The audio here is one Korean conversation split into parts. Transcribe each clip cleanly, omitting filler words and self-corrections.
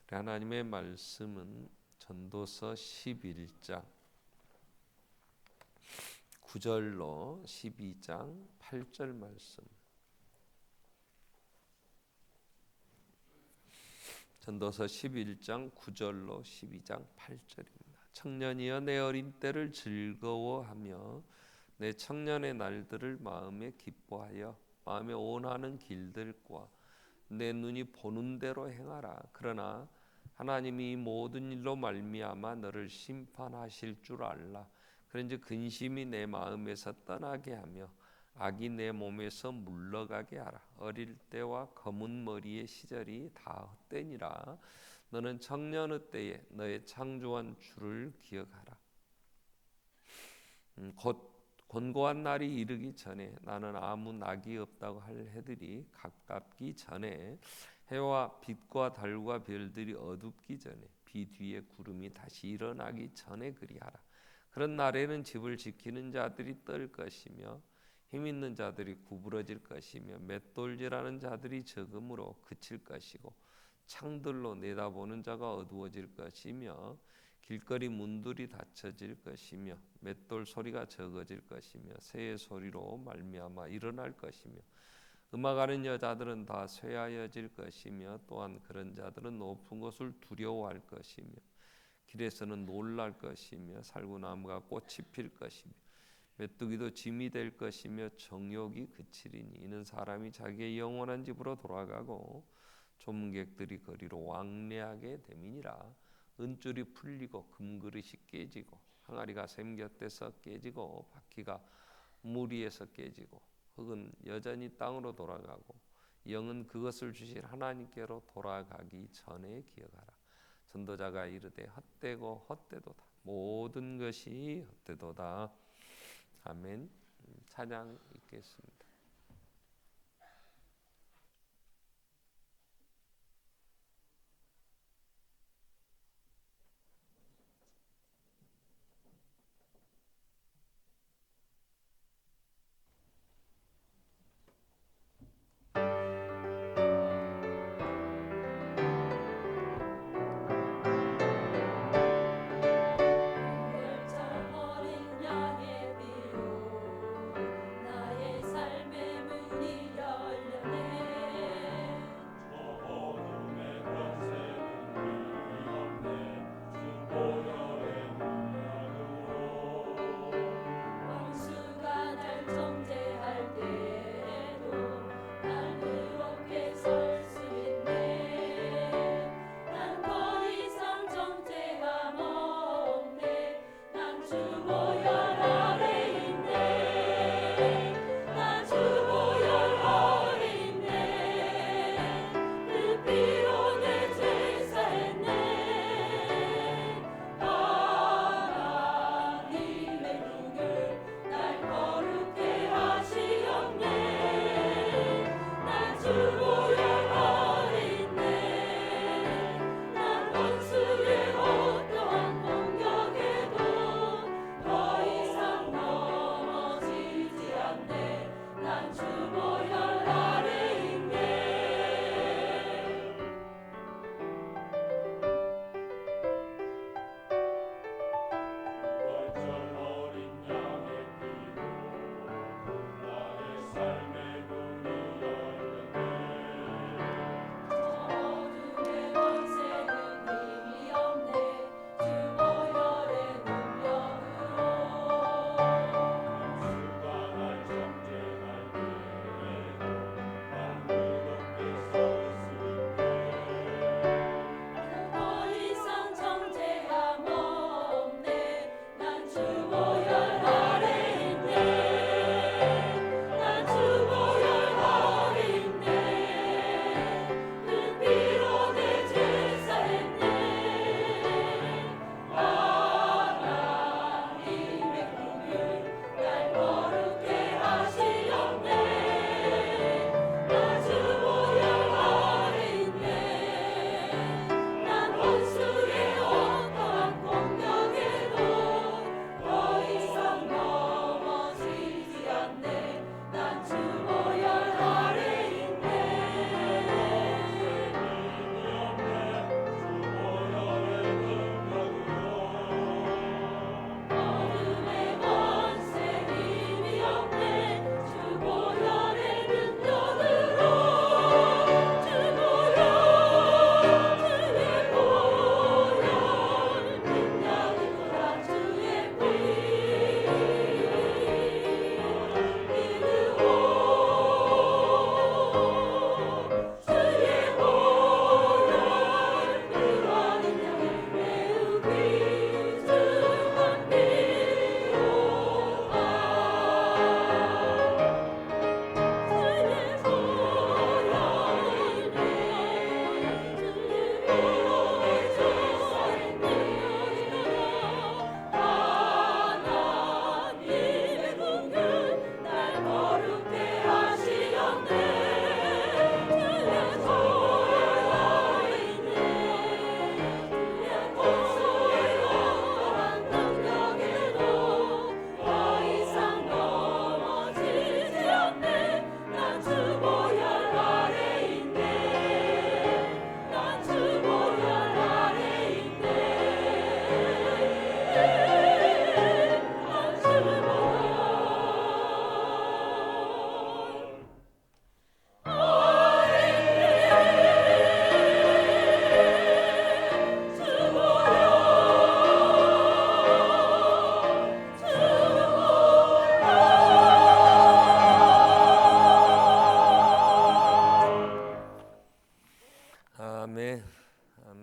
하나님의 말씀은 전도서 11장 9절로 12장 8절 말씀. 전도서 11장 9절로 12장 8절입니다. 청년이여 내 어린 때를 즐거워하며 내 청년의 날들을 마음에 기뻐하여 마음에 원하는 길들과 내 눈이 보는 대로 행하라. 그러나 하나님이 모든 일로 말미암아 너를 심판하실 줄 알라. 그런즉 근심이 내 마음에서 떠나게 하며 악이 내 몸에서 물러가게 하라. 어릴 때와 검은 머리의 시절이 다 헛되니라. 너는 청년의 때에 너의 창조한 주를 기억하라. 곧 곤고한 날이 이르기 전에 나는 아무 낙이 없다고 할 해들이 가깝기 전에 해와 빛과 달과 별들이 어둡기 전에 비 뒤에 구름이 다시 일어나기 전에 그리하라. 그런 날에는 집을 지키는 자들이 떨 것이며 힘 있는 자들이 구부러질 것이며 맷돌질하는 자들이 적음으로 그칠 것이고 창들로 내다보는 자가 어두워질 것이며 길거리 문들이 닫혀질 것이며 맷돌 소리가 적어질 것이며 새의 소리로 말미암아 일어날 것이며 음악하는 여자들은 다 쇠하여질 것이며 또한 그런 자들은 높은 곳을 두려워할 것이며 길에서는 놀랄 것이며 살구나무가 꽃이 필 것이며 메뚜기도 짐이 될 것이며 정욕이 그치리니 이는 사람이 자기의 영원한 집으로 돌아가고 조문객들이 거리로 왕래하게 됨이니라. 은줄이 풀리고 금그릇이 깨지고 항아리가 샘 곁에서 깨지고 바퀴가 물 위에서 깨지고 흙은 여전히 땅으로 돌아가고 영은 그것을 주실 하나님께로 돌아가기 전에 기억하라. 전도자가 이르되 헛되고 헛되도다. 모든 것이 헛되도다. 아멘. 찬양 읽겠습니다. 어린 양의 피로 나의 삶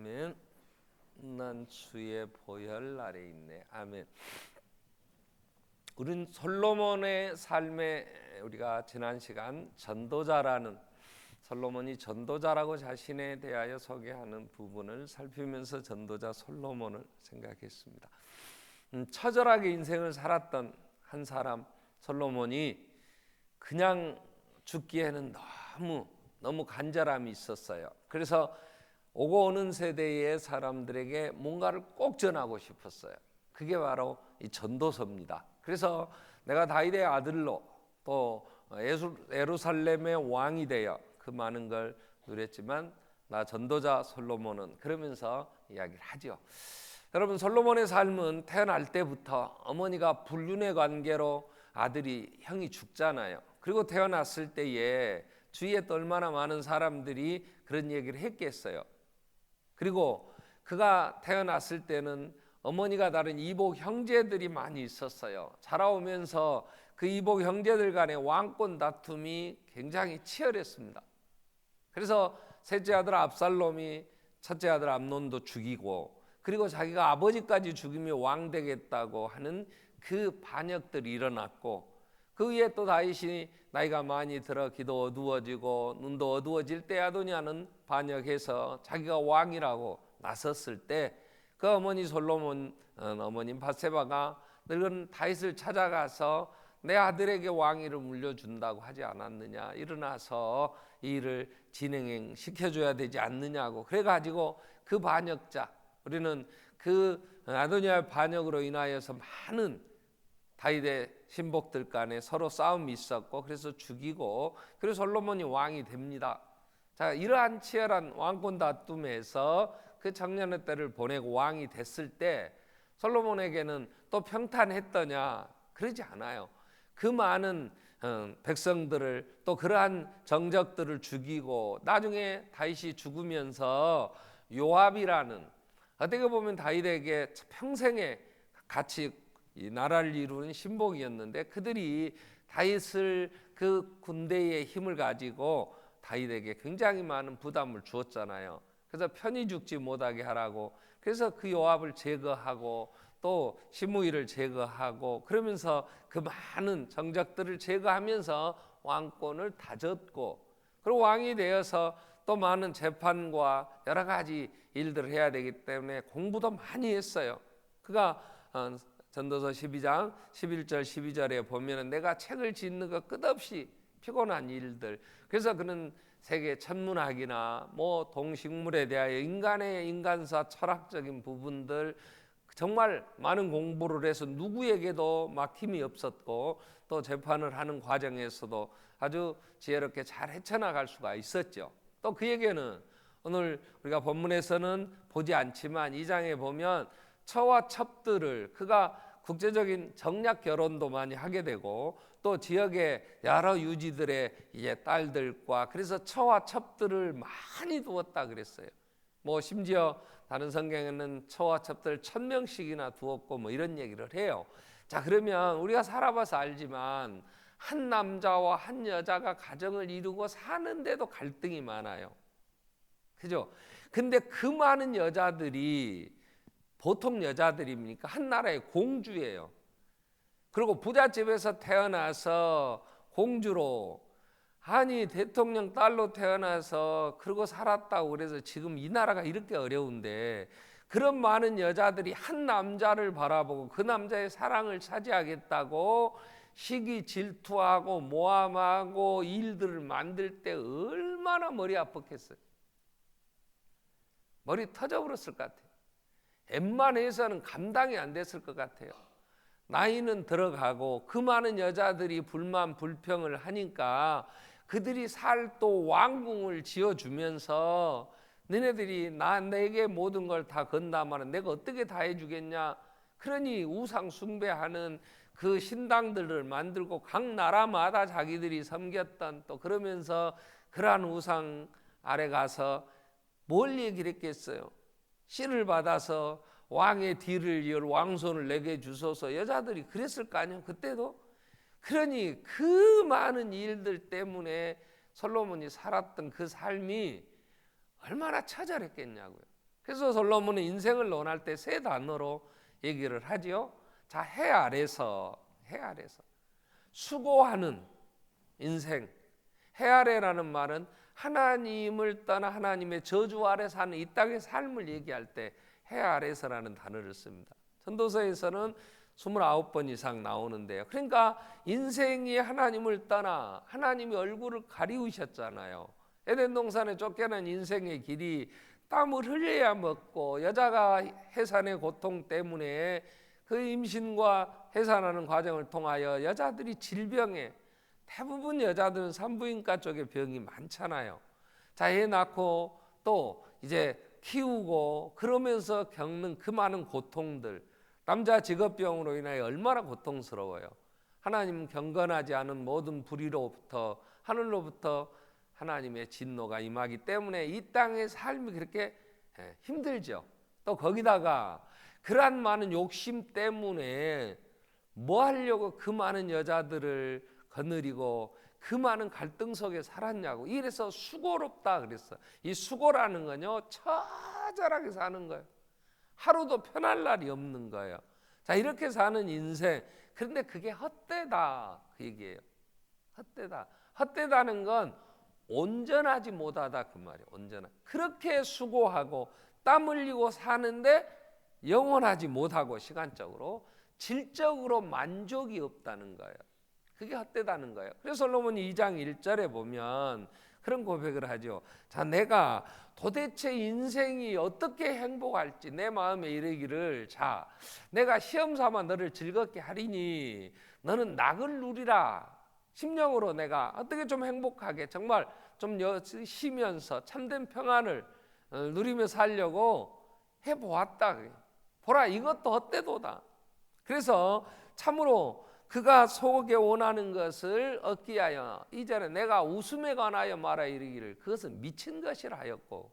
아멘. 난 주의 보혈 아래 있네. 아멘. 우린 솔로몬의 삶에 우리가 지난 시간 전도자라는 솔로몬이 전도자라고 자신에 대하여 소개하는 부분을 살피면서 전도자 솔로몬을 생각했습니다. 처절하게 인생을 살았던 한 사람 솔로몬이 그냥 죽기에는 너무 간절함이 있었어요. 그래서 오고 오는 세대의 사람들에게 뭔가를 꼭 전하고 싶었어요. 그게 바로 이 전도서입니다. 그래서 내가 다윗의 아들로 또 예루살렘의 왕이 되어 그 많은 걸 누렸지만 나 전도자 솔로몬은 그러면서 이야기를 하죠. 여러분, 솔로몬의 삶은 태어날 때부터 어머니가 불륜의 관계로 아들이 형이 죽잖아요. 그리고 태어났을 때에 주위에 또 얼마나 많은 사람들이 그런 얘기를 했겠어요. 그리고 그가 태어났을 때는 어머니가 다른 이복 형제들이 많이 있었어요. 자라오면서 그 이복 형제들 간의 왕권 다툼이 굉장히 치열했습니다. 그래서 셋째 아들 압살롬이 첫째 아들 암논도 죽이고, 그리고 자기가 아버지까지 죽이며 왕 되겠다고 하는 그 반역들이 일어났고, 그 위에 또 다윗이 나이가 많이 들어 귀도 어두워지고 눈도 어두워질 때 아도니아는 반역해서 자기가 왕이라고 나섰을 때 그 어머니 솔로몬 어머님 바세바가 늙은 다윗을 찾아가서 내 아들에게 왕위를 물려준다고 하지 않았느냐, 일어나서 이 일을 진행시켜줘야 되지 않느냐고, 그래가지고 그 반역자, 우리는 그 아도니아의 반역으로 인하여서 많은 다윗의 신복들 간에 서로 싸움이 있었고, 그래서 죽이고, 그래서 솔로몬이 왕이 됩니다. 자, 이러한 치열한 왕권 다툼에서 그 청년의 때를 보내고 왕이 됐을 때 솔로몬에게는 또 평탄했더냐? 그러지 않아요. 그 많은 백성들을, 또 그러한 정적들을 죽이고, 나중에 다윗이 죽으면서 요압이라는, 어떻게 보면 다윗에게 평생에 같이 이 나라를 이루는 신복이었는데, 그들이 다윗을 그 군대의 힘을 가지고 다윗에게 굉장히 많은 부담을 주었잖아요. 그래서 편히 죽지 못하게 하라고, 그래서 그 요압을 제거하고 또 시므이를 제거하고, 그러면서 그 많은 정적들을 제거하면서 왕권을 다졌고, 그리고 왕이 되어서 또 많은 재판과 여러 가지 일들을 해야 되기 때문에 공부도 많이 했어요. 그가 전도서 12장 11절 12절에 보면은 내가 책을 짓는 것 끝없이 피곤한 일들, 그래서 그는 세계 천문학이나 뭐 동식물에 대하여 인간의 인간사 철학적인 부분들 정말 많은 공부를 해서 누구에게도 막힘이 없었고, 또 재판을 하는 과정에서도 아주 지혜롭게 잘 헤쳐나갈 수가 있었죠. 또 그에게는 오늘 우리가 본문에서는 보지 않지만 2장에 보면 처와 첩들을, 그가 국제적인 정략 결혼도 많이 하게 되고, 또 지역의 여러 유지들의 이제 딸들과, 그래서 처와 첩들을 많이 두었다 그랬어요. 뭐 심지어 다른 성경에는 처와 첩들 1000명씩이나 두었고 뭐 이런 얘기를 해요. 자, 그러면 우리가 살아봐서 알지만 한 남자와 한 여자가 가정을 이루고 사는데도 갈등이 많아요. 그죠? 근데 그 많은 여자들이 보통 여자들입니까? 한 나라의 공주예요. 그리고 부잣집에서 태어나서 공주로, 아니 대통령 딸로 태어나서 그러고 살았다고 그래서 지금 이 나라가 이렇게 어려운데, 그런 많은 여자들이 한 남자를 바라보고 그 남자의 사랑을 차지하겠다고 시기 질투하고 모함하고 일들을 만들 때 얼마나 머리 아팠겠어요. 머리 터져버렸을 것 같아요. 웬만해서는 감당이 안 됐을 것 같아요. 나이는 들어가고 그 많은 여자들이 불만 불평을 하니까 그들이 살 또 왕궁을 지어주면서 너네들이 내게 모든 걸 다 건다마는 내가 어떻게 다 해주겠냐, 그러니 우상 숭배하는 그 신당들을 만들고 각 나라마다 자기들이 섬겼던, 또 그러면서 그러한 우상 아래 가서 뭘 얘기를 했겠어요. 씨를 받아서 왕의 뒤를 이을 왕손을 내게 주소서, 여자들이 그랬을 거 아니에요, 그때도. 그러니 그 많은 일들 때문에 솔로몬이 살았던 그 삶이 얼마나 처절했겠냐고요. 그래서 솔로몬은 인생을 논할 때 세 단어로 얘기를 하지요. 자, 해 아래서 수고하는 인생. 해 아래라는 말은 하나님을 떠나 하나님의 저주 아래 사는 이 땅의 삶을 얘기할 때 해 아래서라는 단어를 씁니다. 전도서에서는 29번 이상 나오는데요. 그러니까 인생이 하나님을 떠나 하나님의 얼굴을 가리우셨잖아요. 에덴 동산에 쫓겨난 인생의 길이 땀을 흘려야 먹고, 여자가 해산의 고통 때문에 그 임신과 해산하는 과정을 통하여 여자들이 질병에, 대부분 여자들은 산부인과 쪽에 병이 많잖아요. 자, 애 낳고 또 이제 키우고 그러면서 겪는 그 많은 고통들, 남자 직업병으로 인하여 얼마나 고통스러워요. 하나님 경건하지 않은 모든 불의로부터, 하늘로부터 하나님의 진노가 임하기 때문에 이 땅의 삶이 그렇게 힘들죠. 또 거기다가 그러한 많은 욕심 때문에 뭐 하려고 그 많은 여자들을 거느리고 그 많은 갈등 속에 살았냐고. 이래서 수고롭다 그랬어. 이 수고라는 건요, 처절하게 사는 거예요. 하루도 편할 날이 없는 거예요. 자, 이렇게 사는 인생. 그런데 그게 헛되다 그 얘기예요. 헛되다. 헛되다는 건 온전하지 못하다 그 말이에요. 온전하. 그렇게 수고하고 땀 흘리고 사는데 영원하지 못하고, 시간적으로 질적으로 만족이 없다는 거예요. 그게 헛되다는 거예요. 그래서 솔로몬이 2장 1절에 보면 그런 고백을 하죠. 자, 내가 도대체 인생이 어떻게 행복할지 내 마음에 이르기를, 자, 내가 시험 삼아 너를 즐겁게 하리니 너는 낙을 누리라. 심령으로 내가 어떻게 좀 행복하게, 정말 좀 쉬면서 참된 평안을 누리며 살려고 해보았다. 보라, 이것도 헛되도다. 그래서 참으로 그가 속에 원하는 것을 얻기 위하여, 이전에 내가 웃음에 관하여 말하 이르기를 그것은 미친 것이라 하였고,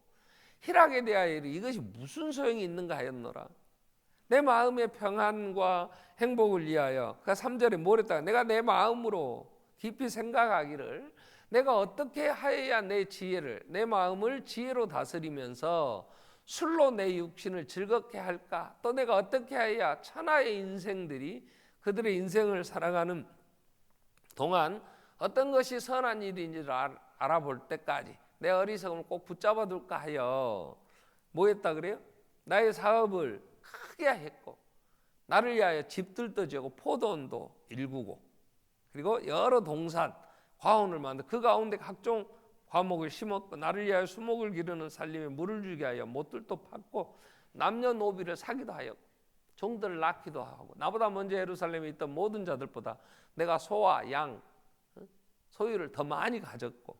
희락에 대하여 이르기를 이것이 무슨 소용이 있는가 하였노라. 내 마음의 평안과 행복을 위하여. 그가 3절에 뭐랬다. 내가 내 마음으로 깊이 생각하기를, 내가 어떻게 하여야 내 지혜를, 내 마음을 지혜로 다스리면서 술로 내 육신을 즐겁게 할까. 또 내가 어떻게 해야 천하의 인생들이 그들의 인생을 살아가는 동안 어떤 것이 선한 일인지를 알아볼 때까지 내 어리석음을 꼭 붙잡아 둘까 하여 뭐 했다 그래요? 나의 사업을 크게 했고, 나를 위하여 집들도 지고 포도원도 일구고, 그리고 여러 동산 과원을 만들고 그 가운데 각종 과목을 심었고, 나를 위하여 수목을 기르는 살림에 물을 주게 하여 못들도 팠고, 남녀노비를 사기도 하였고, 종들을 낳기도 하고, 나보다 먼저 예루살렘에 있던 모든 자들보다 내가 소와 양, 소유를 더 많이 가졌고,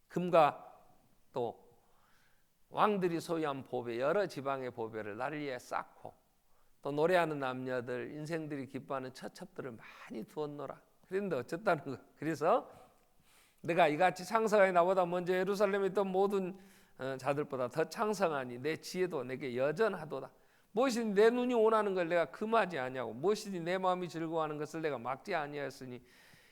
금과 또 왕들이 소유한 보배, 여러 지방의 보배를 나를 위해 쌓고, 또 노래하는 남녀들, 인생들이 기뻐하는 처첩들을 많이 두었노라. 그런데 어쨌다는 거야. 그래서 내가 이같이 창성하니 나보다 먼저 예루살렘에 있던 모든 자들보다 더 창성하니 내 지혜도 내게 여전하도다. 무엇이든지 내 눈이 원하는 걸 내가 금하지 아니하고, 무엇이든지 내 마음이 즐거워하는 것을 내가 막지 아니하였으니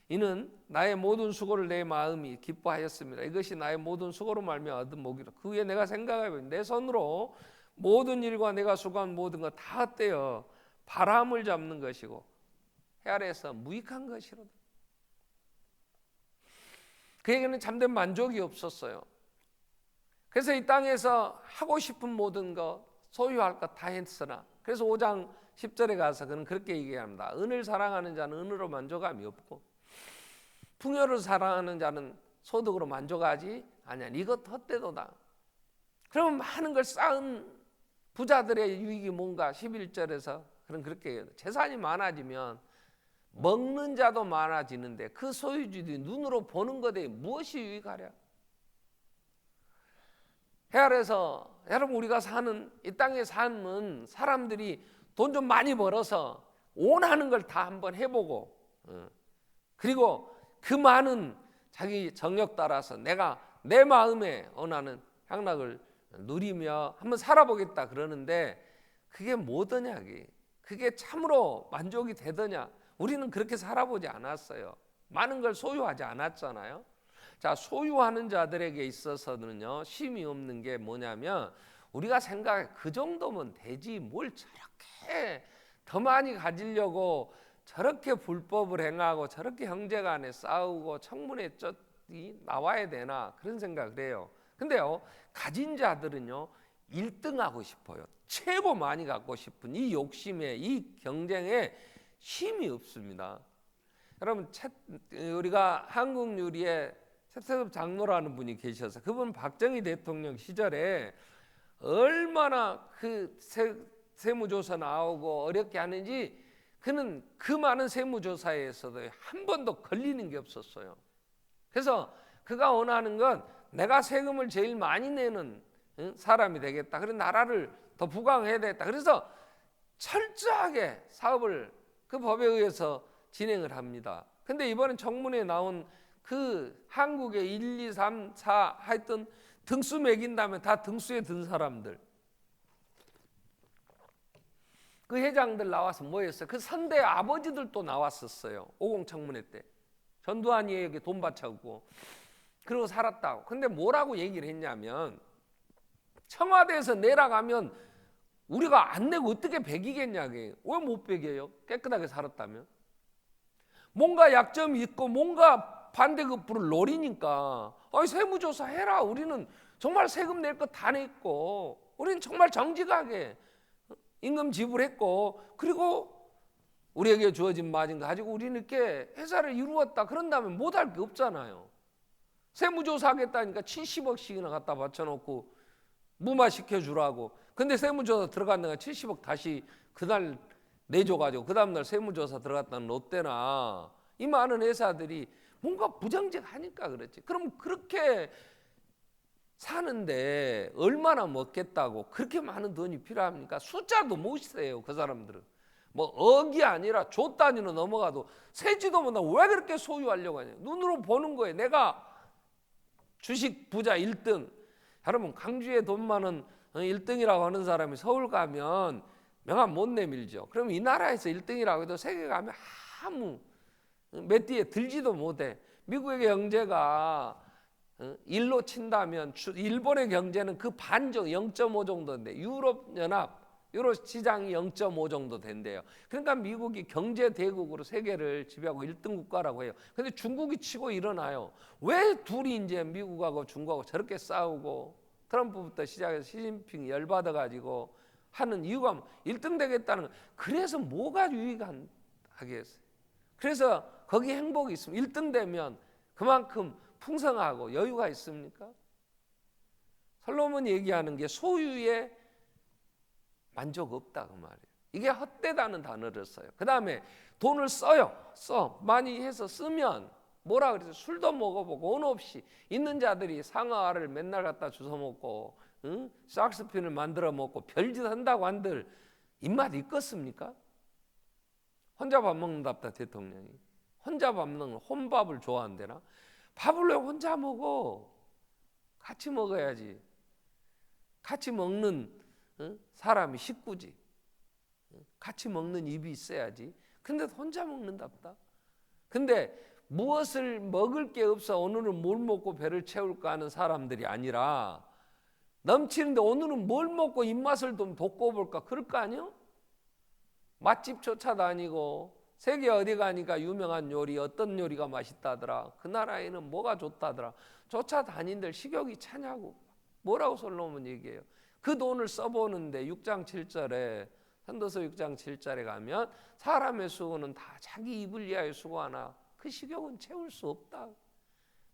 이는 나의 모든 수고를 내 마음이 기뻐하였습니다. 이것이 나의 모든 수고로 말미암아 얻은 복이라. 그 후에 내가 생각해보니 내 손으로 모든 일과 내가 수고한 모든 것 다 헛되어 바람을 잡는 것이고 해 아래에서 무익한 것이로다. 그에게는 참된 만족이 없었어요. 그래서 이 땅에서 하고 싶은 모든 것, 소유할 것 다 했으나, 그래서 5장 10절에 가서 그는 그렇게 얘기합니다. 은을 사랑하는 자는 은으로 만족함이 없고, 풍요를 사랑하는 자는 소득으로 만족하지 아니하니 이것 헛되도다. 그러면 많은 걸 쌓은 부자들의 유익이 뭔가? 11절에서 그런 그렇게 얘기해요. 재산이 많아지면 먹는 자도 많아지는데 그 소유주들이 눈으로 보는 것에 무엇이 유익하랴? 해 아래서 여러분, 우리가 사는 이 땅의 삶은 사람들이 돈 좀 많이 벌어서 원하는 걸 다 한번 해보고, 그리고 그 많은 자기 정력 따라서 내가 내 마음에 원하는 향락을 누리며 한번 살아보겠다 그러는데 그게 뭐더냐, 그게 참으로 만족이 되더냐? 우리는 그렇게 살아보지 않았어요. 많은 걸 소유하지 않았잖아요. 자, 소유하는 자들에게 있어서는요, 쉼이 없는 게 뭐냐면 우리가 생각해 그 정도면 되지 뭘 저렇게 더 많이 가지려고 저렇게 불법을 행하고 저렇게 형제간에 싸우고 청문회 쫓이 나와야 되나 그런 생각을 해요. 근데요, 가진 자들은요 1등하고 싶어요. 최고 많이 갖고 싶은 이 욕심에, 이 경쟁에 쉼이 없습니다. 여러분, 우리가 한국 유리에 최태섭 장로라는 분이 계셔서, 그분 박정희 대통령 시절에 얼마나 그 세무조사 나오고 어렵게 하는지, 그는 그 많은 세무조사에서도 한 번도 걸리는 게 없었어요. 그래서 그가 원하는 건 내가 세금을 제일 많이 내는 사람이 되겠다. 그래서 나라를 더 부강해야 되겠다. 그래서 철저하게 사업을 그 법에 의해서 진행을 합니다. 근데 이번에 청문회에 나온 그 한국의 1, 2, 3, 4 하여튼 등수 매긴다면 다 등수에 든 사람들, 그 회장들 나와서 뭐 했어요? 그 선대 아버지들도 나왔었어요. 50 청문회 때 전두환이에게 돈 바쳤고 그러고 살았다고. 근데 뭐라고 얘기를 했냐면, 청와대에서 내라가면 우리가 안 내고 어떻게 배기겠냐고. 왜 못 배겨요? 깨끗하게 살았다면. 뭔가 약점이 있고 뭔가 반대급부를 노리니까 아니 세무조사 해라. 우리는 정말 세금 낼 거 다 냈고 우리는 정말 정직하게 임금 지불했고 그리고 우리에게 주어진 마진 가지고 우리는 이렇게 회사를 이루었다. 그런다면 못할 게 없잖아요. 세무조사 하겠다니까 70억씩이나 갖다 바쳐놓고 무마시켜주라고. 근데 세무조사 들어갔다가 70억 다시 그날 내줘가지고 그 다음날 세무조사 들어갔다는 롯데나 이 많은 회사들이 뭔가 부정직하니까 그렇지. 그럼 그렇게 사는데 얼마나 먹겠다고 그렇게 많은 돈이 필요합니까? 숫자도 못 세요. 그 사람들은 뭐 억이 아니라 조 단위로 넘어가도 세지도 못하고 왜 그렇게 소유하려고 하냐. 눈으로 보는 거예요. 내가 주식 부자 1등. 여러분, 강주에 돈 많은 1등이라고 하는 사람이 서울 가면 명함 못 내밀죠. 그럼 이 나라에서 1등이라고 해도 세계 가면 아무 몇 뒤에 들지도 못해. 미국의 경제가 1로 친다면 일본의 경제는 그 반 정도 0.5 정도인데 유럽연합 유로 시장이 0.5 정도 된대요. 그러니까 미국이 경제 대국으로 세계를 지배하고 1등 국가라고 해요. 근데 중국이 치고 일어나요. 왜 둘이 이제 미국하고 중국하고 저렇게 싸우고 트럼프부터 시작해서 시진핑이 열받아 가지고 하는 이유가 1등 되겠다는 거. 그래서 뭐가 유익하겠어요? 그래서 거기 행복이 있으면 1등 되면 그만큼 풍성하고 여유가 있습니까? 솔로몬이 얘기하는 게 소유에 만족 없다 그 말이에요. 이게 헛되다는 단어를 써요. 그 다음에 돈을 써요. 많이 해서 쓰면 뭐라 그래서 술도 먹어보고 온 없이 있는 자들이 상어알을 맨날 갖다 주워 먹고 샥스핀을 만들어 먹고 별짓 한다고 한들 입맛 있겠습니까? 혼자 밥 먹는답다 대통령이. 혼자 밥 먹는 혼밥을 좋아한대나? 밥을 왜 혼자 먹어? 같이 먹어야지. 같이 먹는 사람이 식구지. 같이 먹는 입이 있어야지. 근데 혼자 먹는답다. 근데 무엇을 먹을 게 없어 오늘은 뭘 먹고 배를 채울까 하는 사람들이 아니라 넘치는데 오늘은 뭘 먹고 입맛을 좀 돋궈볼까 그럴 거 아니요? 맛집 쫓아다니고 세계 어디 가니까 유명한 요리 어떤 요리가 맛있다더라. 그 나라에는 뭐가 좋다더라. 쫓아다닌들 식욕이 차냐고. 뭐라고 솔로몬 얘기해요. 그 돈을 써보는데 6장 7절에 현도서 6장 7절에 가면 사람의 수고는 다 자기 입을 위하여 수고하나 그 식욕은 채울 수 없다.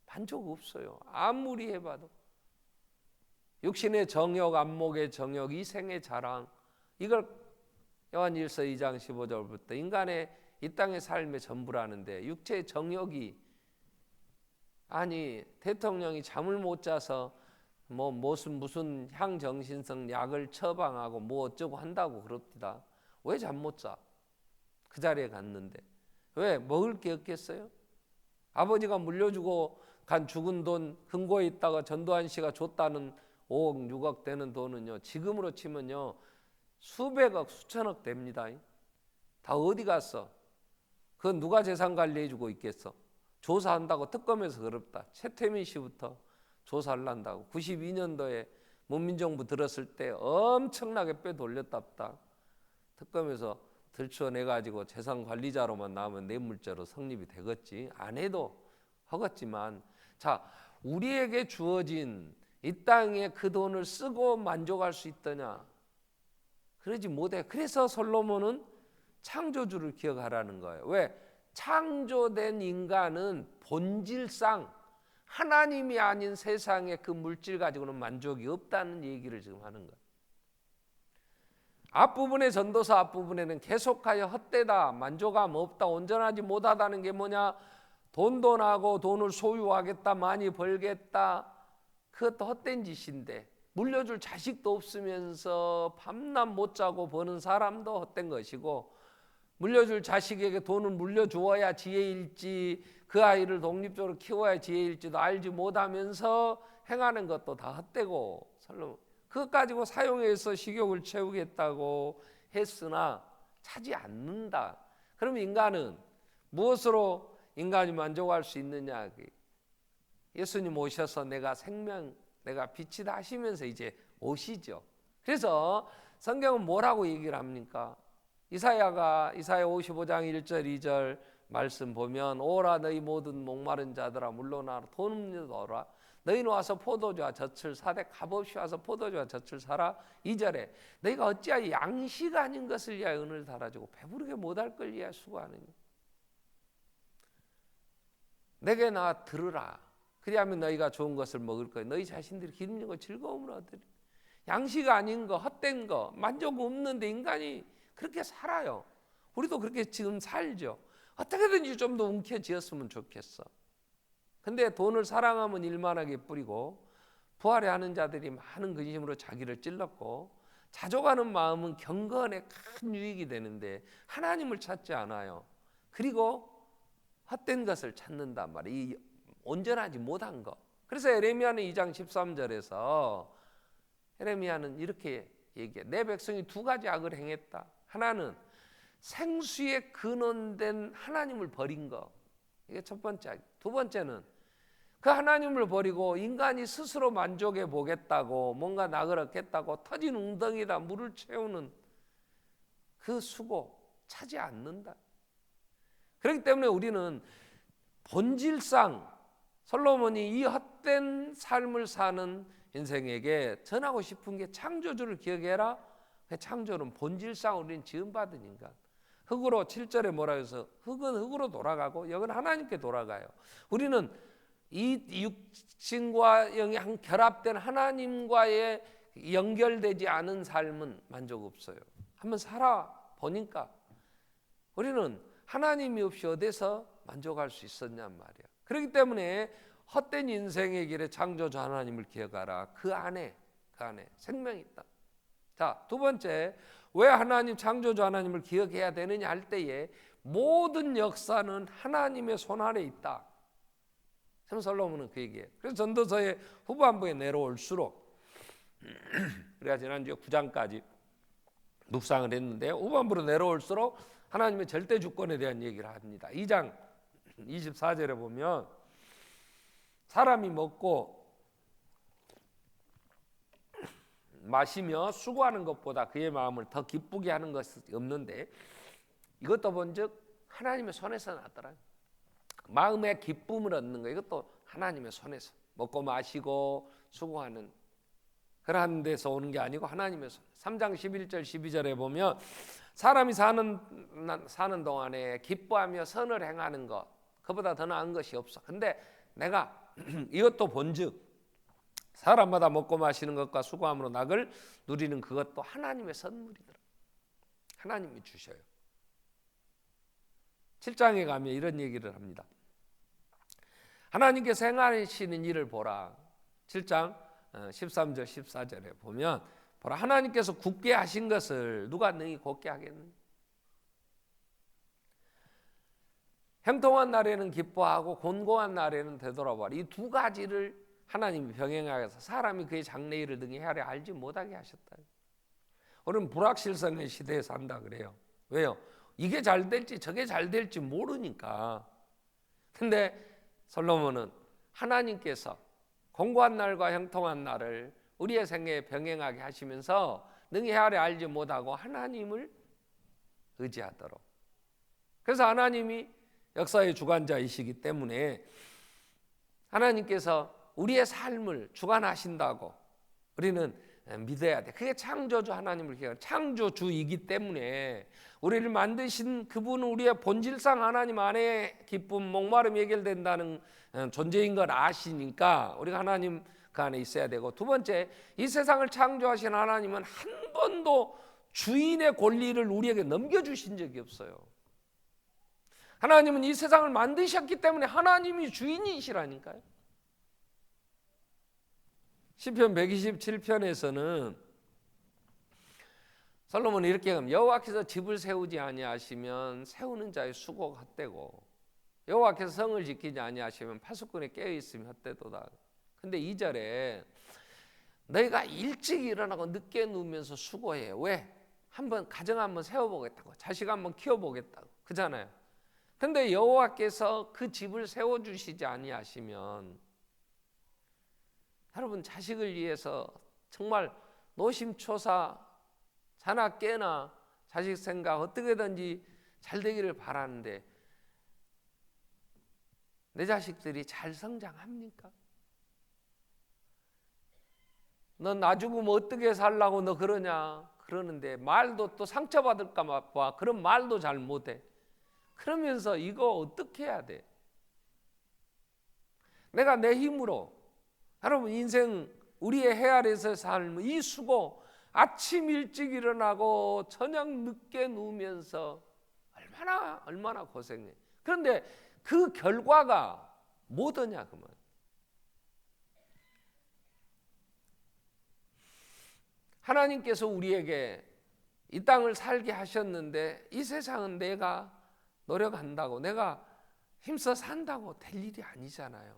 만족 없어요. 아무리 해봐도. 육신의 정욕, 안목의 정욕, 이생의 자랑, 이걸 요한일서 2장 15절부터 인간의 이 땅의 삶의 전부라는데 육체의 정욕이 아니 대통령이 잠을 못 자서 뭐 무슨 향정신성 약을 처방하고 뭐 어쩌고 한다고 그럽니다. 왜 잠 못 자? 그 자리에 갔는데 왜 먹을 게 없겠어요? 아버지가 물려주고 간 죽은 돈 금고에 있다가 전두환 씨가 줬다는 5억 6억 되는 돈은요 지금으로 치면요 수백억 수천억 됩니다. 다 어디 갔어? 그건 누가 재산 관리해주고 있겠어? 조사한다고 특검에서 그럽다. 최태민 씨부터 조사를 한다고. 92년도에 문민정부 들었을 때 엄청나게 빼돌렸답다. 특검에서 들춰내가지고 재산관리자로만 나오면 뇌물죄로 성립이 되겠지. 안 해도 하겠지만, 자, 우리에게 주어진 이 땅에 그 돈을 쓰고 만족할 수 있더냐? 그러지 못해. 그래서 솔로몬은 창조주를 기억하라는 거예요. 왜? 창조된 인간은 본질상 하나님이 아닌 세상의 그 물질 가지고는 만족이 없다는 얘기를 지금 하는 거예요. 앞부분의 전도서 앞부분에는 계속하여 헛되다, 만족함 없다, 온전하지 못하다는 게 뭐냐? 돈도 나고 돈을 소유하겠다, 많이 벌겠다, 그것도 헛된 짓인데, 물려줄 자식도 없으면서 밤낮 못 자고 버는 사람도 헛된 것이고, 물려줄 자식에게 돈을 물려주어야 지혜일지, 그 아이를 독립적으로 키워야 지혜일지도 알지 못하면서 행하는 것도 다 헛되고, 그것 가지고 사용해서 식욕을 채우겠다고 했으나 차지 않는다. 그럼 인간은 무엇으로 인간이 만족할 수 있느냐? 예수님 오셔서 내가 생명, 내가 빛이다 하시면서 이제 오시죠. 그래서 성경은 뭐라고 얘기를 합니까? 이사야 55장 1절 2절 말씀 보면, 오라 너희 모든 목마른 자들아 물러나라, 돈 없는 자들아 너희는 와서 포도주와 젖을 사되 값없이 와서 포도주와 젖을 사라. 2절에 너희가 어찌하여 양식 아닌 것을 위하여 은을 달아주고 배부르게 못할 걸 위하여 수고하느냐? 내게 나 들으라. 그리하면 너희가 좋은 것을 먹을 거야. 너희 자신들이 기름진 거 즐거움을 얻으리. 양식 아닌 거, 헛된 거, 만족 없는데 인간이 그렇게 살아요. 우리도 그렇게 지금 살죠. 어떻게든지 좀 더 움켜쥐었으면 좋겠어. 근데 돈을 사랑하면 일만하게 뿌리고, 부활해 하는 자들이 많은 근심으로 자기를 찔렀고, 자족하는 마음은 경건에 큰 유익이 되는데 하나님을 찾지 않아요. 그리고 헛된 것을 찾는단 말이에요. 이 온전하지 못한 것. 그래서 에레미야는 2장 13절에서 에레미야는 이렇게 얘기해. 내 백성이 두 가지 악을 행했다. 하나는 생수의 근원된 하나님을 버린 것. 이게 첫 번째. 두 번째는 그 하나님을 버리고 인간이 스스로 만족해 보겠다고, 뭔가 낙을 얻겠다고 터진 웅덩이다 물을 채우는 그 수고 차지 않는다. 그렇기 때문에 우리는 본질상 솔로몬이 이 헛된 삶을 사는 인생에게 전하고 싶은 게, 창조주를 기억해라. 창조는 본질상 우리는 지음받은 인간. 흙으로 7절에 뭐라 해서 흙은 흙으로 돌아가고 영은 하나님께 돌아가요. 우리는 이 육신과 영이 결합된 하나님과의 연결되지 않은 삶은 만족 없어요. 한번 살아보니까 우리는 하나님이 없이 어디서 만족할 수 있었냔 말이야. 그렇기 때문에 헛된 인생의 길에 창조주 하나님을 기억하라. 그 안에 생명이 있다. 자, 두 번째, 왜 하나님 창조주 하나님을 기억해야 되느냐 할 때에 모든 역사는 하나님의 손 안에 있다. 솔로몬은 그 얘기예요. 그래서 전도서의 후반부에 내려올수록 우리가 지난주에 9장까지 묵상을 했는데, 후반부로 내려올수록 하나님의 절대 주권에 대한 얘기를 합니다. 2장 24절에 보면 사람이 먹고 마시며 수고하는 것보다 그의 마음을 더 기쁘게 하는 것이 없는데, 이것도 본즉 하나님의 손에서 나더라. 마음의 기쁨을 얻는 거, 이것도 하나님의 손에서, 먹고 마시고 수고하는 그런 데서 오는 게 아니고 하나님의 손. 3장 11절 12절에 보면 사람이 사는 동안에 기뻐하며 선을 행하는 것, 그보다 더 나은 것이 없어. 근데 내가 이것도 본즉 사람마다 먹고 마시는 것과 수고함으로 낙을 누리는 그것도 하나님의 선물이더라. 하나님이 주셔요. 7장에 가면 이런 얘기를 합니다. 하나님께서 행하시는 일을 보라. 7장 13절 14절에 보면, 보라, 하나님께서 굳게 하신 것을 누가 능히 곧게 하겠느냐. 형통한 날에는 기뻐하고 곤고한 날에는 되돌아보라. 이 두 가지를 하나님이 병행하게 해서 사람이 그의 장래일을 능히 헤아려 알지 못하게 하셨다. 우리는 불확실성의 시대에 산다 그래요. 왜요? 이게 잘 될지 저게 잘 될지 모르니까. 근데 솔로몬은 하나님께서 공고한 날과 형통한 날을 우리의 생애에 병행하게 하시면서 능히 헤아려 알지 못하고 하나님을 의지하도록, 그래서 하나님이 역사의 주관자이시기 때문에 하나님께서 우리의 삶을 주관하신다고 우리는 믿어야 돼. 그게 창조주 하나님을 기억하는 창조주이기 때문에 우리를 만드신 그분은 우리의 본질상 하나님 안에 기쁨, 목마름이 해결된다는 존재인 걸 아시니까 우리가 하나님 그 안에 있어야 되고, 두 번째, 이 세상을 창조하신 하나님은 한 번도 주인의 권리를 우리에게 넘겨주신 적이 없어요. 하나님은 이 세상을 만드셨기 때문에 하나님이 주인이시라니까요. 시편 127편에서는 솔로몬이 이렇게 합니다. 여호와께서 집을 세우지 아니하시면 세우는 자의 수고가 헛되고 여호와께서 성을 지키지 아니하시면 파수꾼에 깨어있으면 헛되도다. 근데 2절에 너희가 일찍 일어나고 늦게 누우면서 수고해. 왜? 한번 가정 한번 세워보겠다고, 자식 한번 키워보겠다고, 그잖아요. 근데 여호와께서 그 집을 세워주시지 아니하시면, 여러분 자식을 위해서 정말 노심초사 자나 깨나 자식 생각 어떻게든지 잘 되기를 바라는데 내 자식들이 잘 성장합니까? 너 나 죽으면 어떻게 살라고 너 그러냐 그러는데 말도 또 상처받을까 봐 그런 말도 잘 못해. 그러면서 이거 어떻게 해야 돼? 내가 내 힘으로, 여러분 인생 우리의 헤아려서 삶은 이 수고, 아침 일찍 일어나고 저녁 늦게 누우면서 얼마나 고생해. 그런데 그 결과가 뭐더냐 그 말. 하나님께서 우리에게 이 땅을 살게 하셨는데 이 세상은 내가 노력한다고, 내가 힘써 산다고 될 일이 아니잖아요.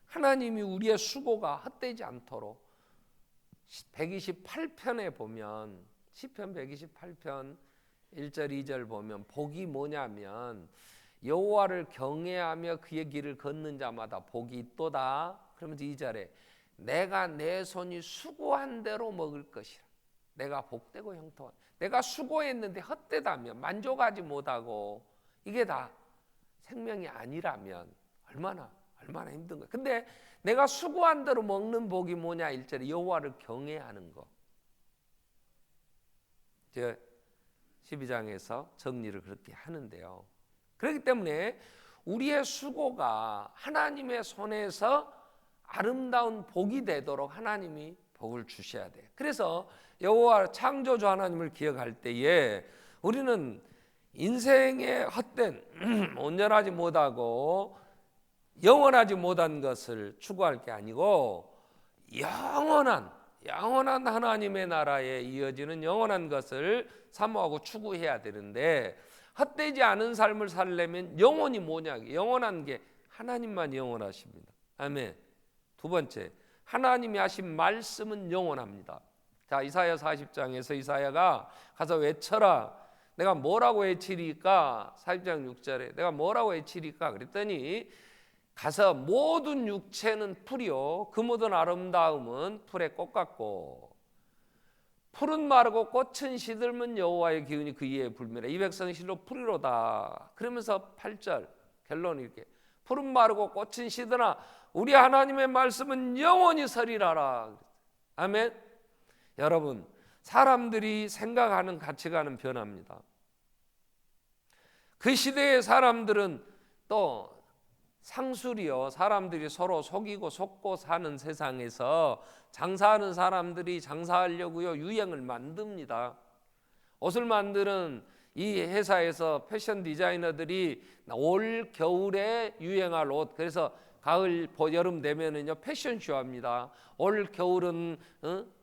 하나님이 우리의 수고가 헛되지 않도록 128편에 보면, 시편 128편 1절 2절 보면 복이 뭐냐면 여호와를 경외하며 그의 길을 걷는 자마다 복이 있도다. 그러면서 2절에 내가 내 손이 수고한 대로 먹을 것이라. 내가 복되고 형통한, 내가 수고했는데 헛되다면, 만족하지 못하고 이게 다 생명이 아니라면 얼마나 힘든 거야. 근데 내가 수고한 대로 먹는 복이 뭐냐 1절에 여호와를 경외하는 거. 제가 12장에서 정리를 그렇게 하는데요. 그렇기 때문에 우리의 수고가 하나님의 손에서 아름다운 복이 되도록 하나님이 복을 주셔야 돼요. 그래서 여호와 창조주 하나님을 기억할 때에 우리는 인생의 헛된 온전하지 못하고 영원하지 못한 것을 추구할 게 아니고 영원한 하나님의 나라에 이어지는 영원한 것을 사모하고 추구해야 되는데, 헛되지 않은 삶을 살려면 영원이 뭐냐? 영원한 게 하나님만 영원하십니다. 아멘. 두 번째, 하나님이 하신 말씀은 영원합니다. 자, 이사야 40장에서 이사야가 가서 외쳐라. 내가 뭐라고 외치리까? 40장 6절에 내가 뭐라고 외치리까? 그랬더니 가서 모든 육체는 풀이요 그 모든 아름다움은 풀의 꽃 같고 풀은 마르고 꽃은 시들면 여호와의 기운이 그 이에 불멸해 이 백성 실로 풀이로다. 그러면서 8절 결론이 이렇게 풀은 마르고 꽃은 시드나 우리 하나님의 말씀은 영원히 서리라라. 아멘. 여러분, 사람들이 생각하는 가치관은 변합니다. 그 시대의 사람들은 또 상술이요, 사람들이 서로 속이고 속고 사는 세상에서 장사하는 사람들이 장사하려고요 유행을 만듭니다. 옷을 만드는 이 회사에서 패션 디자이너들이 올 겨울에 유행할 옷, 그래서 가을 여름 되면은요 패션쇼 합니다. 올 겨울은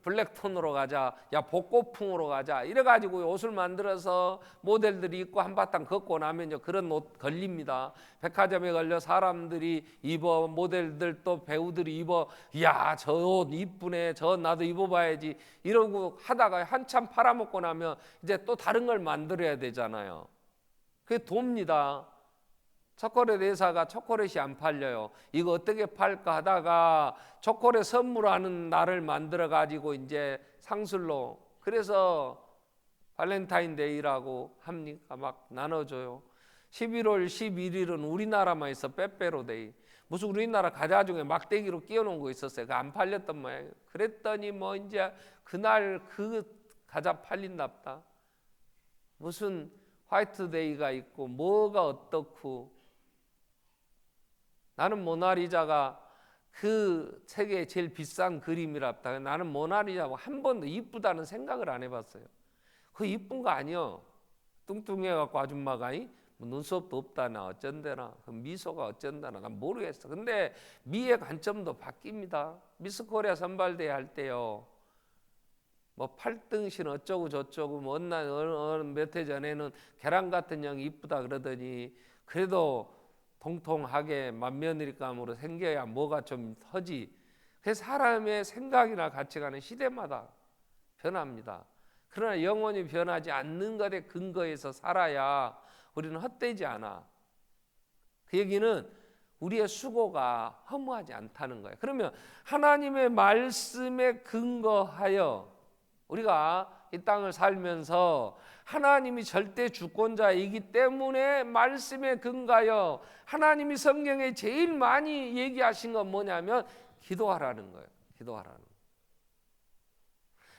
블랙톤으로 가자, 야 복고풍으로 가자, 이래가지고 옷을 만들어서 모델들이 입고 한바탕 걷고 나면요 그런 옷 걸립니다. 백화점에 걸려 사람들이 입어, 모델들 또 배우들이 입어, 야 저 옷 이쁘네, 저 나도 입어봐야지 이러고 하다가 한참 팔아먹고 나면 이제 또 다른 걸 만들어야 되잖아요. 그게 돕니다. 초콜릿 회사가 초콜릿이 안 팔려요. 이거 어떻게 팔까 하다가 초콜릿 선물하는 날을 만들어 가지고 이제 상술로, 그래서 발렌타인데이라고 합니까? 막 나눠줘요. 11월 11일은 우리나라만 있어 빼빼로데이. 무슨 우리나라 과자 중에 막대기로 끼워놓은 거 있었어요. 그 안 팔렸던 모양이에요. 그랬더니 뭐 이제 그날 그 과자 팔린답다. 무슨 화이트데이가 있고 뭐가 어떻고. 나는 모나리자가 그 세계의 제일 비싼 그림이랍다. 나는 모나리자고 한 번도 이쁘다는 생각을 안 해봤어요. 그 이쁜 거 아니요. 뚱뚱해갖고 아줌마가 뭐 눈썹도 없다나 어쩐다나 미소가 어쩐다나 난 모르겠어. 근데 미의 관점도 바뀝니다. 미스 코리아 선발대회 할 때요, 뭐 8등신 어쩌고 저쩌고 뭐 몇 해 전에는 계란 같은 형이 이쁘다 그러더니 그래도 통통하게 맏며느리감으로 생겨야 뭐가 좀 서지. 그래서 사람의 생각이나 가치관은 시대마다 변합니다. 그러나 영원히 변하지 않는 것에 근거해서 살아야 우리는 헛되지 않아. 그 얘기는 우리의 수고가 허무하지 않다는 거예요. 그러면 하나님의 말씀에 근거하여 우리가 이 땅을 살면서 하나님이 절대 주권자이기 때문에 말씀에 근거하여 하나님이 성경에 제일 많이 얘기하신 건 뭐냐면 기도하라는 거예요. 기도하라는 거예요.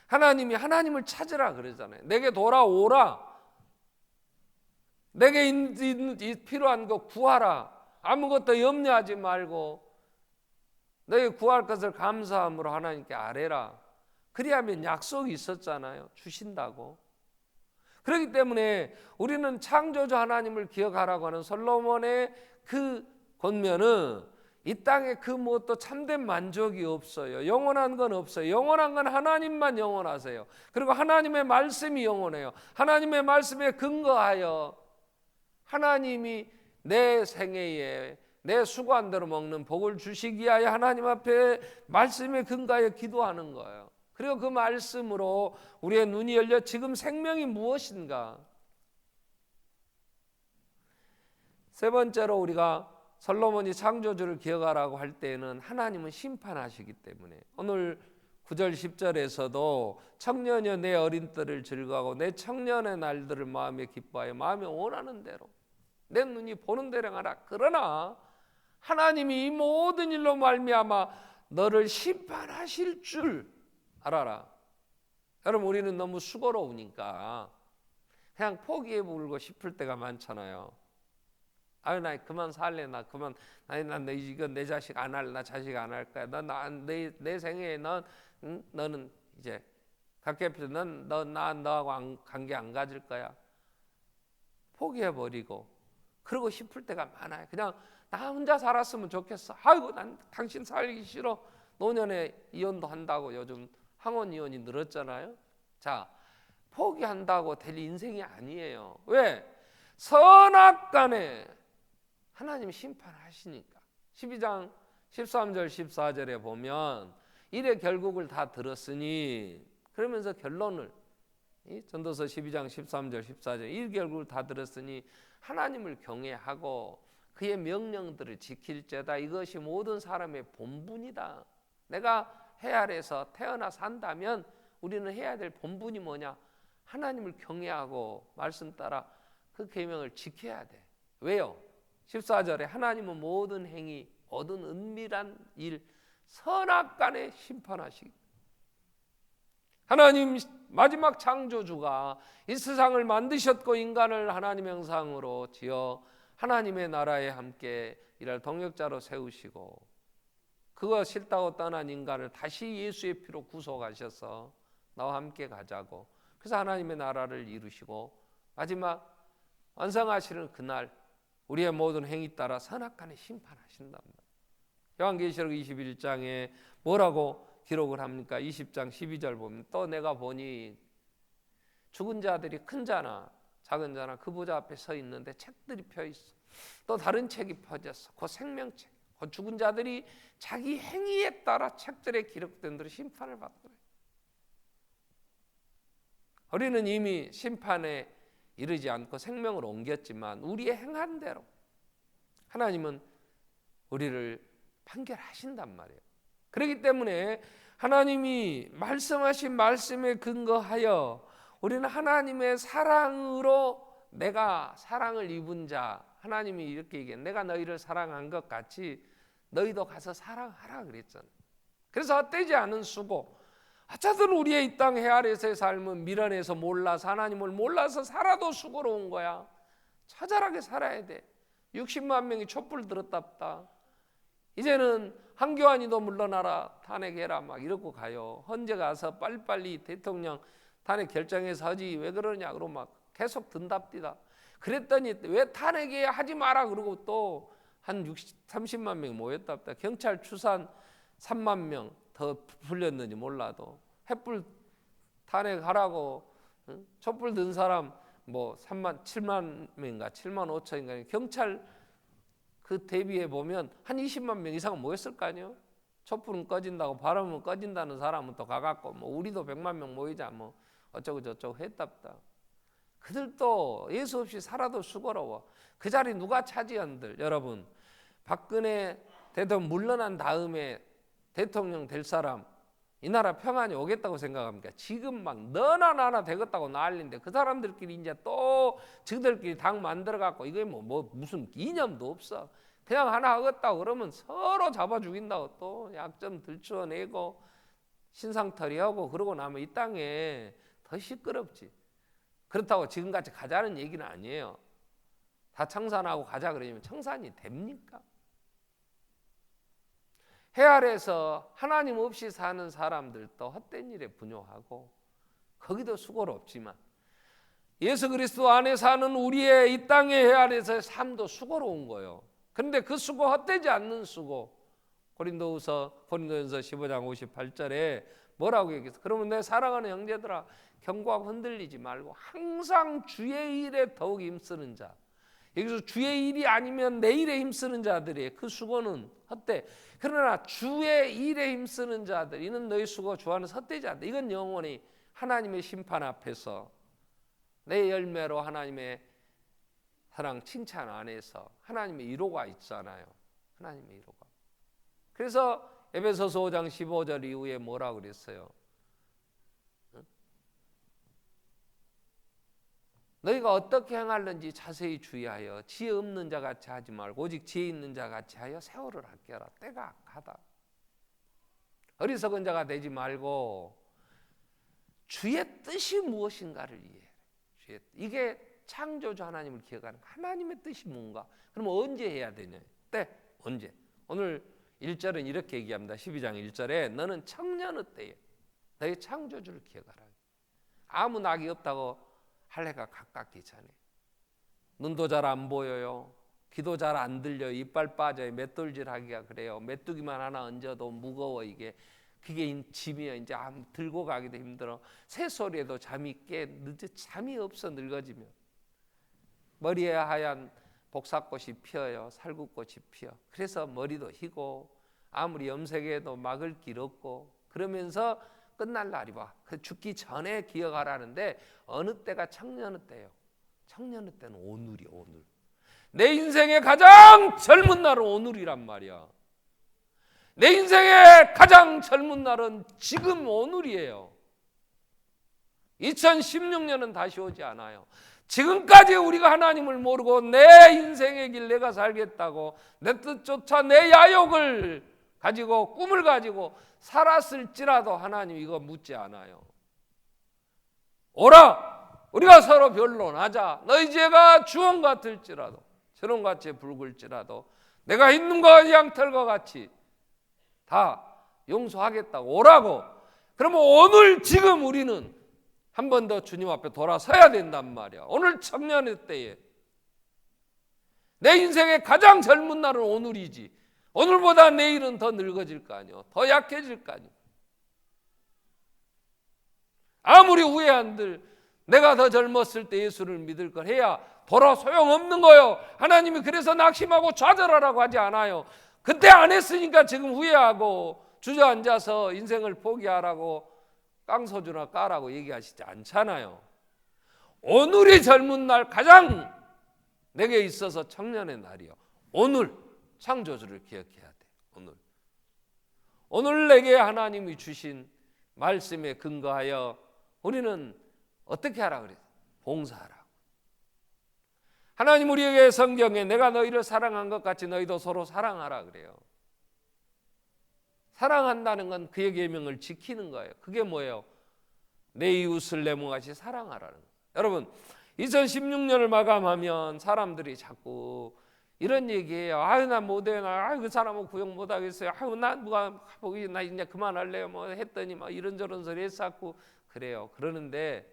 하나님이 하나님을 찾으라 그러잖아요. 내게 돌아오라. 내게 필요한 거 구하라. 아무것도 염려하지 말고 너희 구할 것을 감사함으로 하나님께 아뢰라. 그리하면 약속이 있었잖아요. 주신다고. 그렇기 때문에 우리는 창조주 하나님을 기억하라고 하는 솔로몬의 그 권면은 이 땅에 그 무엇도 참된 만족이 없어요. 영원한 건 없어요. 영원한 건 하나님만 영원하세요. 그리고 하나님의 말씀이 영원해요. 하나님의 말씀에 근거하여 하나님이 내 생애에 내 수고한 대로 먹는 복을 주시기 위하여 하나님 앞에 말씀에 근거하여 기도하는 거예요. 그리고 그 말씀으로 우리의 눈이 열려 지금 생명이 무엇인가. 세 번째로 우리가 솔로몬이 창조주를 기억하라고 할 때에는 하나님은 심판하시기 때문에 오늘 9절 10절에서도 청년여 내 어린 때를 즐거워하고 내 청년의 날들을 마음에 기뻐하여 마음에 원하는 대로 내 눈이 보는 대로 하라. 그러나 하나님이 이 모든 일로 말미암아 너를 심판하실 줄 알아라. 여러분 우리는 너무 수고로우니까 그냥 포기해버리고 싶을 때가 많잖아요. 아유 나 그만 살래. 나 그만. 난 이거 내 자식 안 할래. 나 자식 안 할 거야. 내 생애에 너는 이제 각계표 너하고 관계 안 가질 거야. 포기해버리고 그러고 싶을 때가 많아요. 그냥 나 혼자 살았으면 좋겠어. 아이고 난 당신 살기 싫어. 노년에 이혼도 한다고 요즘 항원 이혼이 늘었잖아요. 자, 포기한다고 될 인생이 아니에요. 왜? 선악간에 하나님 심판하시니까. 12장 13절 14절에 보면 일의 결국을 다 들었으니 그러면서 결론을 전도서 12장 13절 14절 일 결국을 다 들었으니 하나님을 경외하고 그의 명령들을 지킬죄다. 이것이 모든 사람의 본분이다. 내가 해 아래서 태어나 산다면 우리는 해야 될 본분이 뭐냐? 하나님을 경외하고 말씀 따라 그 계명을 지켜야 돼. 왜요? 14절에 하나님은 모든 행위, 모든 은밀한 일, 선악간에 심판하시기. 하나님 마지막 창조주가 이 세상을 만드셨고 인간을 하나님의 형상으로 지어 하나님의 나라에 함께 일할 동역자로 세우시고 그거 싫다고 떠난 인간을 다시 예수의 피로 구속하셔서 나와 함께 가자고. 그래서 하나님의 나라를 이루시고 마지막 완성하시는 그날 우리의 모든 행위 따라 선악간에 심판하신답니다. 요한계시록 21장에 뭐라고 기록을 합니까? 20장 12절 보면 또 내가 보니 죽은 자들이 큰 자나 작은 자나 그 보좌 앞에 서 있는데 책들이 펴 있어. 또 다른 책이 펴졌어. 그 생명책. 그 죽은 자들이 자기 행위에 따라 책들에 기록된 대로 심판을 받더래. 우리는 이미 심판에 이르지 않고 생명을 옮겼지만 우리의 행한 대로 하나님은 우리를 판결하신단 말이에요. 그렇기 때문에 하나님이 말씀하신 말씀에 근거하여 우리는 하나님의 사랑으로 내가 사랑을 입은 자, 하나님이 이렇게 얘기해. 내가 너희를 사랑한 것 같이 너희도 가서 사랑하라 그랬잖아요. 그래서 헛되지 않은 수고, 어쩌든 우리의 이 땅 해 아래서의 삶은 미련해서 몰라서 하나님을 몰라서 살아도 수고로운 거야. 처절하게 살아야 돼. 60만 명이 촛불 들었답다. 이제는 한교안이도 물러나라, 탄핵해라 막 이러고 가요. 헌재 가서 빨리빨리 대통령 탄핵 결정해서 하지 왜 그러냐 그러고 막 계속 든답디다. 그랬더니 왜 탄핵해야 하지 마라 그러고 또 한 30만 명이 모였답다. 경찰 추산 3만 명 더 풀렸는지 몰라도 횃불 탄핵하라고 촛불 든 사람 뭐 7만 명인가 7만 5천인가 경찰 그 대비해 보면 한 20만 명 이상은 모였을 거 아니에요. 촛불은 꺼진다고 바람은 꺼진다는 사람은 또 가갖고 뭐 우리도 100만 명 모이자 뭐 어쩌고 저쩌고 했답다. 그들도 예수 없이 살아도 수고로워. 그 자리 누가 차지한들? 여러분, 박근혜 대통령 물러난 다음에 대통령 될 사람 이 나라 평안이 오겠다고 생각합니까? 지금 막 너나 나나 되겠다고 난리인데 그 사람들끼리 이제 또 저들끼리 당 만들어갖고 이게 뭐 무슨 이념도 없어. 그냥 하나 하겠다고 그러면 서로 잡아 죽인다고 또 약점 들추어내고 신상털이하고 그러고 나면 이 땅에 더 시끄럽지. 그렇다고 지금같이 가자는 얘기는 아니에요. 다 청산하고 가자 그러면 청산이 됩니까? 해 아래에서 하나님 없이 사는 사람들도 헛된 일에 분요하고 거기도 수고롭지만 예수 그리스도 안에 사는 우리의 이 땅의 해 아래에서의 삶도 수고로운 거예요. 그런데 그 수고 헛되지 않는 수고, 고린도전서 15장 58절에 뭐라고 얘기했어? 그러면 내 사랑하는 형제들아 경고하고 흔들리지 말고 항상 주의 일에 더욱 힘쓰는 자. 여기서 주의 일이 아니면 내일에 힘쓰는 자들이에요. 그 수고는 헛돼. 그러나 주의 일에 힘쓰는 자들, 이는 너희 수고 주하는 헛되지 않다. 이건 영원히 하나님의 심판 앞에서 내 열매로 하나님의 사랑 칭찬 안에서 하나님의 위로가 있잖아요. 하나님의 위로가. 그래서 에베소서 5장 15절 이후에 뭐라고 그랬어요? 너희가 어떻게 행하는지 자세히 주의하여 지혜 없는 자 같이 하지 말고 오직 지혜 있는 자 같이 하여 세월을 아껴라. 때가 악하다. 어리석은 자가 되지 말고 주의 뜻이 무엇인가를 이해해. 이게 창조주 하나님을 기억하는 하나님의 뜻이 뭔가. 그럼 언제 해야 되냐? 때 언제? 오늘 1절은 이렇게 얘기합니다. 12장 1절에 너는 청년의 때에 너의 창조주를 기억하라. 아무 낙이 없다고 할 해가 가깝기 전에 눈도 잘 안 보여요. 귀도 잘 안 들려요. 이빨 빠져요. 맷돌질하기가 그래요. 메뚜기만 하나 얹어도 무거워. 이게 그게 짐이야. 이제 들고 가기도 힘들어. 새소리에도 잠이 잠이 없어. 늙어지면 머리에 하얀 복사꽃이 피어요. 살구꽃이 피어. 그래서 머리도 희고 아무리 염색해도 막을 길 없고 그러면서 끝날 날이 와. 그 죽기 전에 기억하라는데 어느 때가 청년의 때예요. 청년의 때는 오늘이요. 오늘. 내 인생의 가장 젊은 날은 오늘이란 말이야. 내 인생의 가장 젊은 날은 지금 오늘이에요. 2016년은 다시 오지 않아요. 지금까지 우리가 하나님을 모르고 내 인생의 길 내가 살겠다고 내 뜻조차 내 야욕을 가지고 꿈을 가지고 살았을지라도 하나님 이거 묻지 않아요. 오라 우리가 서로 변론하자. 너희 죄가 주홍 같을지라도 저런같이 붉을지라도 내가 흰눈과 양털과 같이 다 용서하겠다고 오라고. 그러면 오늘 지금 우리는 한 번 더 주님 앞에 돌아서야 된단 말이야. 오늘 청년의 때에 내 인생의 가장 젊은 날은 오늘이지. 오늘보다 내일은 더 늙어질 거 아니에요. 더 약해질 거 아니에요. 아무리 후회한들 내가 더 젊었을 때 예수를 믿을 걸 해야 돌아 소용없는 거예요. 하나님이 그래서 낙심하고 좌절하라고 하지 않아요. 그때 안 했으니까 지금 후회하고 주저앉아서 인생을 포기하라고 깡소주나 까라고 얘기하시지 않잖아요. 오늘이 젊은 날 가장 내게 있어서 청년의 날이요. 오늘 창조주를 기억해야 돼. 오늘 내게 하나님이 주신 말씀에 근거하여 우리는 어떻게 하라 그래요? 봉사하라. 하나님 우리에게 성경에 내가 너희를 사랑한 것 같이 너희도 서로 사랑하라 그래요. 사랑한다는 건 그의 계명을 지키는 거예요. 그게 뭐예요? 내 이웃을 내 몸같이 사랑하라는 거예요. 여러분 2016년을 마감하면 사람들이 자꾸 이런 얘기해요. 아유 나 못해, 나 그 사람은 구역 못하겠어요. 아유 나 누가 보기 나 이제 그만할래요. 뭐 했더니 막 이런저런 소리 했었고 그래요. 그러는데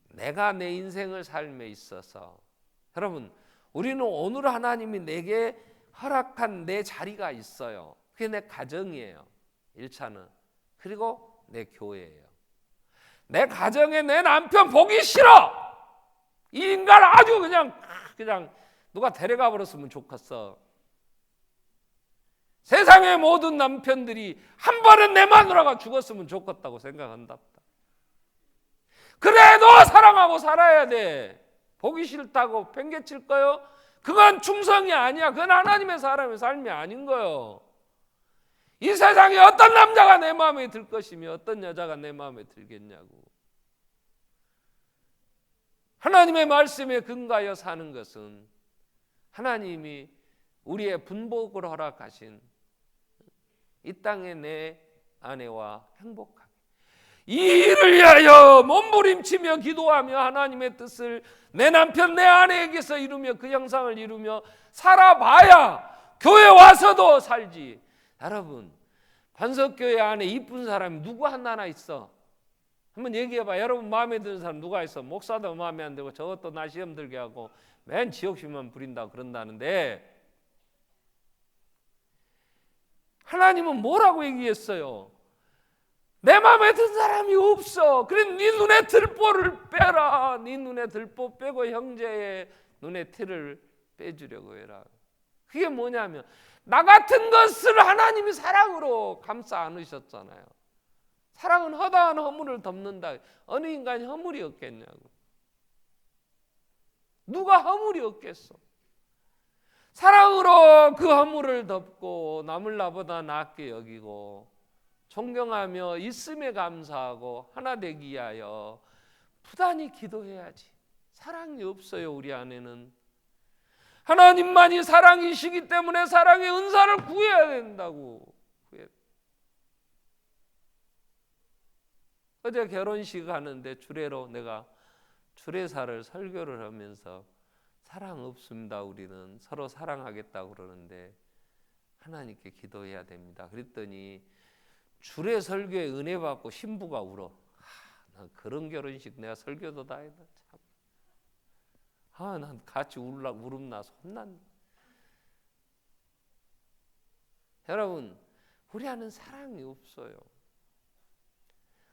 내가 내 인생을 삶에 있어서 여러분 우리는 오늘 하나님이 내게 허락한 내 자리가 있어요. 그게 내 가정이에요. 1차는. 그리고 내 교회예요. 내 가정에 내 남편 보기 싫어. 이 인간 아주 그냥 누가 데려가 버렸으면 좋겠어. 세상의 모든 남편들이 한 번은 내 마누라가 죽었으면 좋겠다고 생각한답니다. 그래도 사랑하고 살아야 돼. 보기 싫다고 팽개칠 거요? 그건 충성이 아니야. 그건 하나님의 사람의 삶이 아닌 거요. 이 세상에 어떤 남자가 내 마음에 들 것이며 어떤 여자가 내 마음에 들겠냐고. 하나님의 말씀에 근거하여 사는 것은 하나님이 우리의 분복을 허락하신 이 땅의 내 아내와 행복하게 이 일을 위하여 몸부림치며 기도하며 하나님의 뜻을 내 남편 내 아내에게서 이루며 그 형상을 이루며 살아봐야 교회 와서도 살지. 여러분 반석교회 안에 이쁜 사람이 누구 하나 있어? 한번 얘기해봐. 여러분 마음에 드는 사람 누가 있어? 목사도 마음에 안 들고 저것도 나 시험 들게 하고 맨 지옥심만 부린다고 그런다는데 하나님은 뭐라고 얘기했어요? 내 마음에 든 사람이 없어. 그래 네 눈에 들보를 빼라. 네 눈에 들보 빼고 형제의 눈에 티를 빼주려고 해라. 그게 뭐냐면 나 같은 것을 하나님이 사랑으로 감싸 안으셨잖아요. 사랑은 허다한 허물을 덮는다. 어느 인간이 허물이 없겠냐고. 누가 허물이 없겠어? 사랑으로 그 허물을 덮고 남을 나보다 낫게 여기고 존경하며 있음에 감사하고 하나 되기 위하여 부단히 기도해야지. 사랑이 없어요 우리 안에는. 하나님만이 사랑이시기 때문에 사랑의 은사를 구해야 된다고. 어제 결혼식 하는데 주례로 내가 주례사를 설교를 하면서 사랑 없습니다. 우리는 서로 사랑하겠다고 그러는데 하나님께 기도해야 됩니다. 그랬더니 주례 설교에 은혜 받고 신부가 울어. 난 그런 결혼식 내가 설교도 다 해도 참. 난 같이 울음 나서 혼난. 여러분 우리 안은 사랑이 없어요.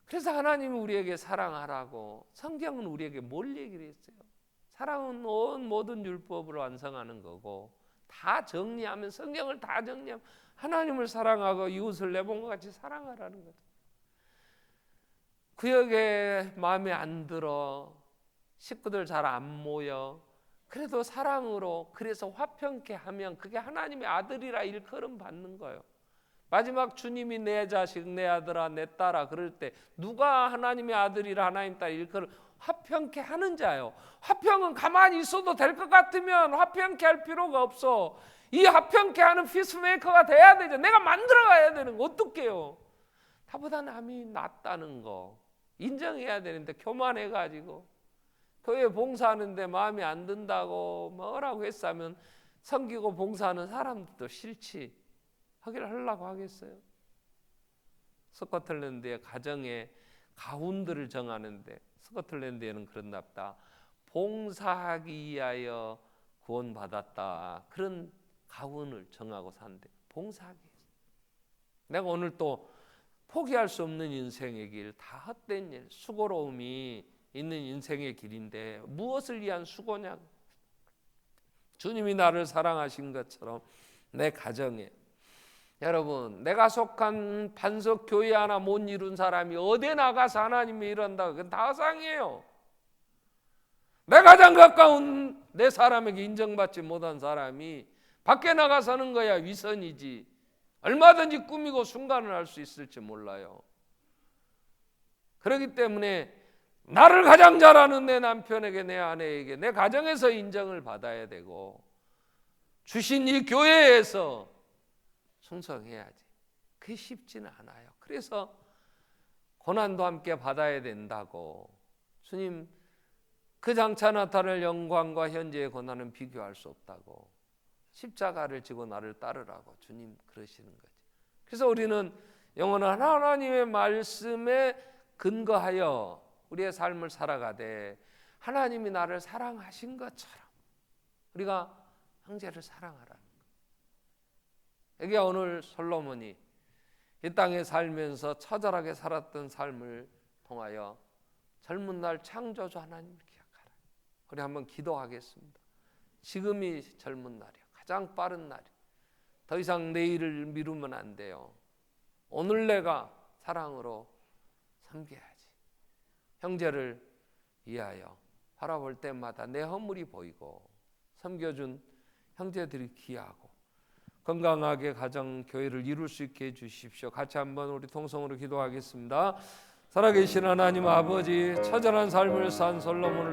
그래서 하나님은 우리에게 사랑하라고 성경은 우리에게 뭘 얘기를 했어요? 사랑은 온 모든 율법을 완성하는 거고 다 정리하면 성경을 다 정리하면 하나님을 사랑하고 이웃을 내 몸과 같이 사랑하라는 거죠. 구역에 마음에 안 들어 식구들 잘 안 모여 그래도 사랑으로 그래서 화평케 하면 그게 하나님의 아들이라 일컬음 받는 거예요. 마지막 주님이 내 자식 내 아들아 내 딸아 그럴 때 누가 하나님의 아들이라 하나님 딸 일컬음 화평케 하는 자요. 화평은 가만히 있어도 될 것 같으면 화평케 할 필요가 없어. 이 화평케 하는 피스메이커가 돼야 되죠. 내가 만들어가야 되는 거 어떡해요? 나보다 남이 낫다는 거 인정해야 되는데 교만해가지고 교회 봉사하는데 마음에 안 든다고 뭐라고 했으면 섬기고 봉사하는 사람들도 싫지. 하기를 하려고 하겠어요? 스코틀랜드의 가정의 가훈들을 정하는데 스코틀랜드에는 그런답다. 봉사하기 위하여 구원받았다. 그런 가훈을 정하고 산대. 봉사하기. 내가 오늘 또 포기할 수 없는 인생의 길, 다 헛된 일, 수고로움이 있는 인생의 길인데 무엇을 위한 수고냐? 주님이 나를 사랑하신 것처럼 내 가정에 여러분 내가 속한 반석 교회 하나 못 이룬 사람이 어디 나가서 하나님이 이런다 그건 다 허상이에요. 내 가장 가까운 내 사람에게 인정받지 못한 사람이 밖에 나가 사는 거야 위선이지. 얼마든지 꾸미고 순간을 할 수 있을지 몰라요. 그렇기 때문에 나를 가장 잘 아는 내 남편에게, 내 아내에게, 내 가정에서 인정을 받아야 되고 주신 이 교회에서 충성해야지. 그게 쉽지는 않아요. 그래서 고난도 함께 받아야 된다고. 주님, 그 장차 나타날 영광과 현재의 고난은 비교할 수 없다고. 십자가를 지고 나를 따르라고 주님 그러시는 거죠. 그래서 우리는 영원한 하나님의 말씀에 근거하여 우리의 삶을 살아가되 하나님이 나를 사랑하신 것처럼 우리가 형제를 사랑하라는 거예요. 여기가 오늘 솔로몬이 이 땅에 살면서 처절하게 살았던 삶을 통하여 젊은 날 창조주 하나님을 기억하라. 우리 한번 기도하겠습니다. 지금이 젊은 날이야. 가장 빠른 날이야. 더 이상 내일을 미루면 안 돼요. 오늘 내가 사랑으로 섬겨야지. 형제를 위하여 바라볼 때마다 내 허물이 보이고 섬겨준 형제들이 귀하고 건강하게 가정 교회를 이룰 수 있게 해주십시오. 같이 한번 우리 통성으로 기도하겠습니다. 살아계신 하나님 아버지, 처절한 삶을 산 솔로몬을